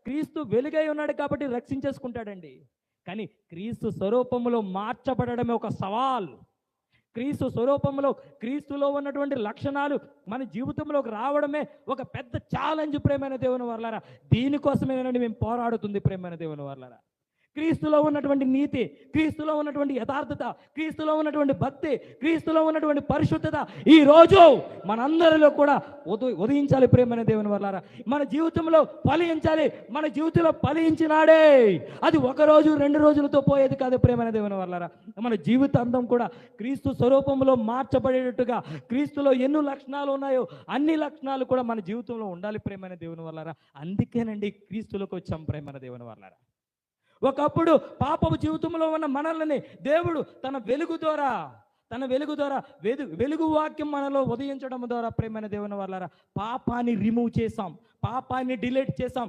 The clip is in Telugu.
క్రీస్తు వెలుగై ఉన్నాడు కాబట్టి రక్షించేసుకుంటాడండి. కానీ క్రీస్తు స్వరూపములో మార్చబడడమే ఒక సవాల్. క్రీస్తు స్వరూపంలో, క్రీస్తులో ఉన్నటువంటి లక్షణాలు మన జీవితంలోకి రావడమే ఒక పెద్ద ఛాలెంజ్ ప్రేమైన దేవుని వర్లారా. దీనికోసమేనండి మేము పోరాడుతుంది ప్రేమైన దేవుని వర్లారా. క్రీస్తులో ఉన్నటువంటి నీతి, క్రీస్తులో ఉన్నటువంటి యథార్థత, క్రీస్తులో ఉన్నటువంటి భక్తి, క్రీస్తులో ఉన్నటువంటి పరిశుద్ధత ఈరోజు మనందరిలో కూడా ఉదయించాలి ప్రేమైన దేవుని వర్లారా. మన జీవితంలో ఫలించాలి. మన జీవితంలో ఫలించినాడే అది ఒక రోజు 2 రోజులతో పోయేది కాదు ప్రేమైన దేవుని వర్లారా. మన జీవితాంతం కూడా క్రీస్తు స్వరూపంలో మార్చబడేటట్టుగా, క్రీస్తులో ఎన్ని లక్షణాలు ఉన్నాయో అన్ని లక్షణాలు కూడా మన జీవితంలో ఉండాలి ప్రేమైన దేవుని వర్లారా. అందుకేనండి క్రీస్తులోకి వచ్చాం ప్రేమైన దేవుని వర్లారా. ఒకప్పుడు పాపపు జీవితంలో ఉన్న మనల్ని దేవుడు తన వెలుగు ద్వారా వెలుగు వాక్యం మనలో ఉదయించడం ద్వారా ప్రేమైన దేవుని వర్లారా పాపాన్ని రిమూవ్ చేసాం, పాపాన్ని డిలీట్ చేసాం,